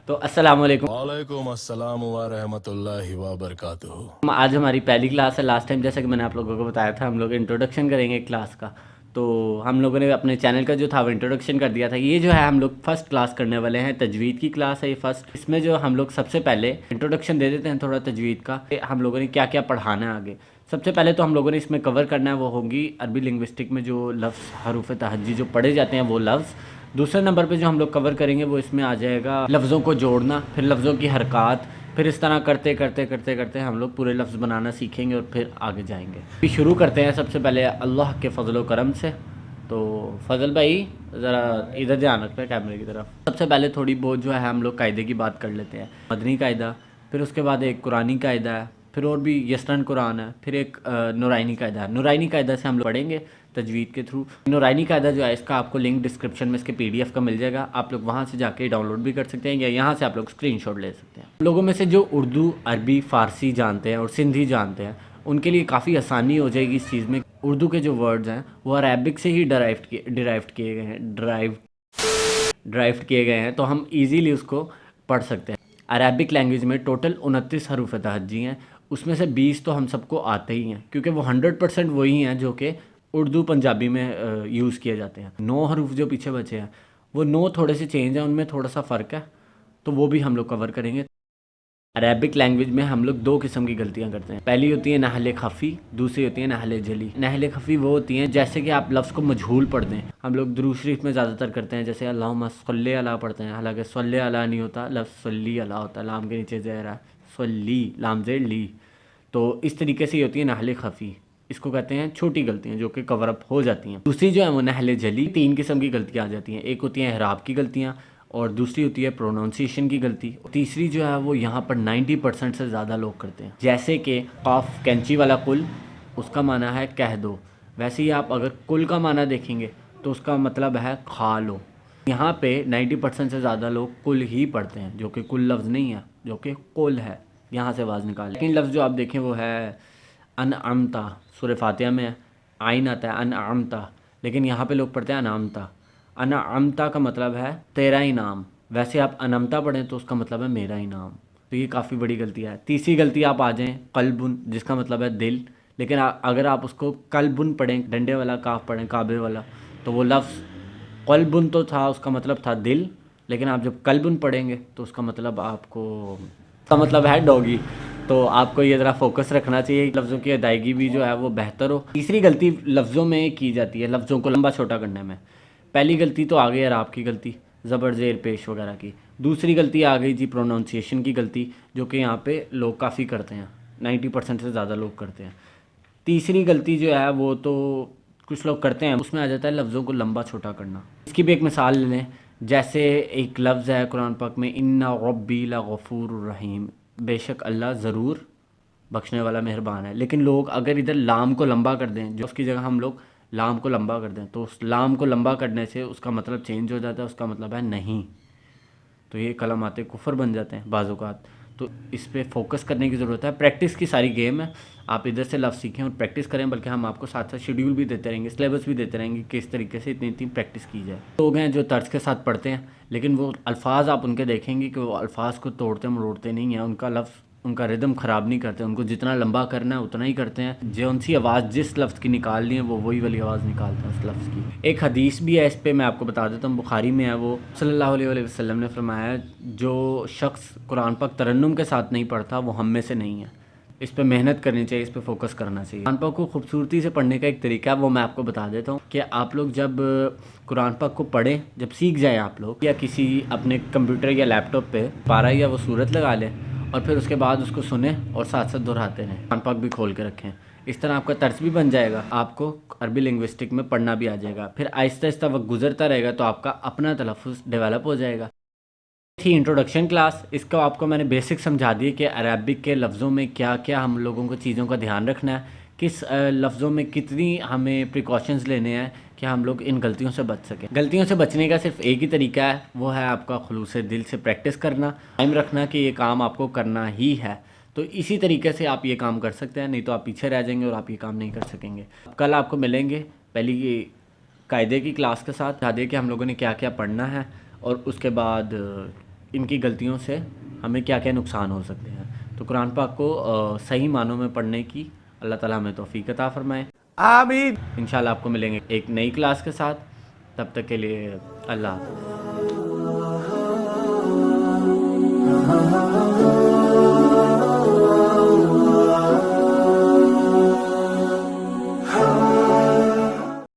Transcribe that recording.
तो अस्सलाम वालेकुम। वालेकुम अस्सलाम व रहमतुल्लाहि व बरकातुहू। आज हमारी पहली क्लास है। लास्ट टाइम जैसा कि मैंने आप लोगों को बताया था, हम लोग इंट्रोडक्शन करेंगे क्लास का। तो हम लोगों ने अपने चैनल का जो था वो इंट्रोडक्शन कर दिया था। ये जो है हम लोग फर्स्ट क्लास करने वाले हैं, तजवीद की क्लास है ये फर्स्ट। इसमें जो हम लोग सबसे पहले इंट्रोडक्शन दे देते हैं थोड़ा तजवीद का, हम लोगों ने क्या क्या पढ़ाना है आगे। सबसे पहले तो हम लोगों ने इसमें कवर करना है वो होगी अरबी लिंग्विस्टिक में जो लफ्ज़ हरूफ तहज्जी जो पढ़े जाते हैं वो लफ्ज़। दूसरे नंबर पे जो हम लोग कवर करेंगे वो इसमें आ जाएगा लफ्ज़ों को जोड़ना, फिर लफ्ज़ों की हरकत। फिर इस तरह करते करते करते करते हम लोग पूरे लफ्ज़ बनाना सीखेंगे और फिर आगे जाएंगे। फिर शुरू करते हैं सबसे पहले अल्लाह के फ़ज़ल व करम से। तो फजल भाई ज़रा इधर ध्यान रखना है कैमरे की तरफ। सबसे पहले थोड़ी बहुत जो है हम लोग कायदे की बात कर लेते हैं। मदनी कायदा, फिर उसके बाद एक कुरानी कायदा है, फिर और भी यस्टर्न कुरान है, फिर एक नूरानी कायदा है। नूरानी कायदा से हम लोग पढ़ेंगे तजवीद के थ्रू। नूरानी कायदा जो है इसका आपको लिंक डिस्क्रिप्शन में इसके पीडीएफ का मिल जाएगा, आप लोग वहाँ से जाके डाउनलोड भी कर सकते हैं या यहाँ से आप लोग स्क्रीनशॉट ले सकते हैं। लोगों में से जो उर्दू, अरबी, फ़ारसी जानते हैं और सिंधी जानते हैं उनके लिए काफ़ी आसानी हो जाएगी इस चीज़ में। उर्दू के जो वर्ड्स हैं वो अरेबिक से ही डिराइव्ड किए गए हैं, ड्राइव्ड किए गए हैं, तो हम इजीली उसको पढ़ सकते हैं। अरेबिक लैंग्वेज में टोटल 29 हरूफ तहज्जी हैं, उसमें से 20 तो हम सबको आते ही हैं क्योंकि वो 100% वही हैं जो कि उर्दू पंजाबी में यूज़ किए जाते हैं। 9 हरूफ जो पीछे बचे हैं वो 9 थोड़े से चेंज हैं, उनमें थोड़ा सा फ़र्क है, तो वो भी हम लोग कवर करेंगे। अरेबिक लैंग्वेज में हम लोग दो किस्म की गलतियां करते हैं। पहली होती है नहले खफ़ी, दूसरी होती है नहले जली। नहले खफ़ी वो होती हैं जैसे कि आप लफ्ज़ को मजहूल पढ़ दें। हम लोग दुरूद शरीफ में ज़्यादातर करते हैं, जैसे अल्लाहुम्मा सल्ली अला पढ़ते हैं, हालांकि सल्ली अला नहीं होता, लफ्ज़ सल्ली अला होता है, लाम के नीचे ज़ेर है, सल्ली लाम ज़ेर ली। तो इस तरीके से ये होती है नहले खफ़ी। इसको कहते हैं छोटी गलतियाँ जो कि कवर अप हो जाती हैं। दूसरी जो है वो नहले जली। 3 किस्म की गलतियाँ आ जाती हैं। एक होती है इहराब की गलतियाँ, और दूसरी होती है प्रोनाउंसिएशन की गलती। तीसरी जो है वो यहाँ पर 90% से ज़्यादा लोग करते हैं। जैसे कि काफ कैंची वाला कुल, उसका माना है कह दो। वैसे ही आप अगर कुल का माना देखेंगे तो उसका मतलब है खा लो। यहाँ पे 90% से ज़्यादा लोग कुल ही पढ़ते हैं, जो कि कुल लफ्ज़ नहीं है, जो कि कुल है। यहाँ से आवाज़ निकालें। लेकिन लफ्ज़ जो आप देखें वो है अनअमता। सूरह फातिहा में आइन आता है अनअमता, लेकिन यहाँ पे लोग पढ़ते हैं अनामता। अनामता का मतलब है तेरा इनाम। वैसे आप अनमता पढ़ें तो उसका मतलब है मेरा इनाम। तो ये काफ़ी बड़ी गलती है। तीसरी गलती आप आ जाएँ कल्बुन, जिसका मतलब है दिल, लेकिन अगर आप उसको कल्बुन पढ़ें, डंडे वाला काफ पढ़ें, काबे वाला, तो वो लफ्ज़ कल्बुन तो था, उसका मतलब था दिल, लेकिन आप जब कल्बुन पढ़ेंगे तो उसका मतलब उसका मतलब है डॉगी। तो आपको ये ज़रा फोकस रखना चाहिए, लफ्ज़ों की अदायगी भी जो है वो बेहतर हो। तीसरी गलती लफ्ज़ों में की जाती है, लफ्ज़ों को लंबा छोटा करने में। पहली गलती तो आ गई अराब की गलती, ज़बर ज़ेर पेश वगैरह की। दूसरी गलती आ गई जी प्रोनाउंसिएशन की गलती, जो कि यहाँ पे लोग काफ़ी करते हैं, 90% से ज़्यादा लोग करते हैं। तीसरी गलती जो है वो तो कुछ लोग करते हैं, उसमें आ जाता है लफ्ज़ों को लंबा छोटा करना। इसकी भी एक मिसाल ले लें, जैसे एक लफ्ज़ है कुरान पाक में, इन्ना रब्बी लगफूर रहीम, बेशक अल्लाह ज़रूर बख्शने वाला मेहरबान है। लेकिन लोग अगर इधर लाम को लंबा कर दें, जो उसकी जगह हम लोग लाम को लंबा कर दें, तो उस लाम को लंबा करने से उसका मतलब चेंज हो जाता है, उसका मतलब है नहीं। तो ये कलमाते कुफर बन जाते हैं बाज़ात। तो इस पर फोकस करने की ज़रूरत है। प्रैक्टिस की सारी गेम है, आप इधर से लफ्ज़ सीखें और प्रैक्टिस करें, बल्कि हम आपको साथ साथ शेड्यूल भी देते रहेंगे, सिलेबस भी देते रहेंगे कि इस तरीके से इतनी इतनी प्रैक्टिस की जाए। लोग हैं जो तर्ज के साथ पढ़ते हैं, लेकिन वो अल्फाज आप उनके देखेंगे कि वो अल्फाज को तोड़ते मरोड़ते नहीं हैं, उनका लफ्ज़ उनका रिदम ख़राब नहीं करते, उनको जितना लंबा करना है उतना ही करते हैं। जो उनसी आवाज़ जिस लफ्ज़ की निकालनी है वो वही वाली आवाज़ निकालते हैं उस लफ्ज़ की। एक हदीस भी है इस पर, मैं आपको बता देता हूँ, बुखारी में है। वो सल्लल्लाहु अलैहि वसल्लम ने फरमाया, जो शख्स कुरान पाक तरन्नुम के साथ नहीं पढ़ता वो हम में से नहीं है। इस पर मेहनत करनी चाहिए, इस पर फोकस करना चाहिए। कुरान पाक को खूबसूरती से पढ़ने का एक तरीका है, वो मैं आपको बता देता हूँ कि आप लोग जब कुरान पाक को पढ़ें, जब सीख जाएँ आप लोग, या किसी अपने कंप्यूटर या लैपटॉप पे पारा या वो सूरत लगा लें और फिर उसके बाद उसको सुने और साथ साथ दोहराते रहें। कुरान पाक भी खोल के रखें, इस तरह आपका तर्ज भी बन जाएगा, आपको अरबी लिंग्विस्टिक में पढ़ना भी आ जाएगा। फिर आहिस्ता आहिस्ता वक्त गुजरता रहेगा तो आपका अपना तलफ़ुज़ डेवलप हो जाएगा। थी इंट्रोडक्शन क्लास, इसको आपको मैंने बेसिक समझा दी कि अरबिक के लफ्ज़ों में क्या क्या हम लोगों को चीज़ों का ध्यान रखना है, किस लफ्ज़ों में कितनी हमें प्रिकॉशंस लेने हैं कि हम लोग इन गलतियों से बच सकें। गलतियों से बचने का सिर्फ एक ही तरीका है, वो है आपका खुलूस दिल से प्रैक्टिस करना, टाइम रखना कि ये काम आपको करना ही है। तो इसी तरीके से आप ये काम कर सकते हैं, नहीं तो आप पीछे रह जाएंगे और आप ये काम नहीं कर सकेंगे। कल आपको मिलेंगे पहली कायदे की क्लास के साथ, बता दें कि हम लोगों ने क्या क्या पढ़ना है, और उसके बाद इनकी गलतियों से हमें क्या क्या नुकसान हो सकते हैं। तो कुरान पाक को सही मानों में पढ़ने की अल्लाह ताला हमें तौफीक अता फरमाए। आमीन। इंशाल्लाह आपको मिलेंगे एक नई क्लास के साथ, तब तक के लिए अल्लाह हाफ़िज़।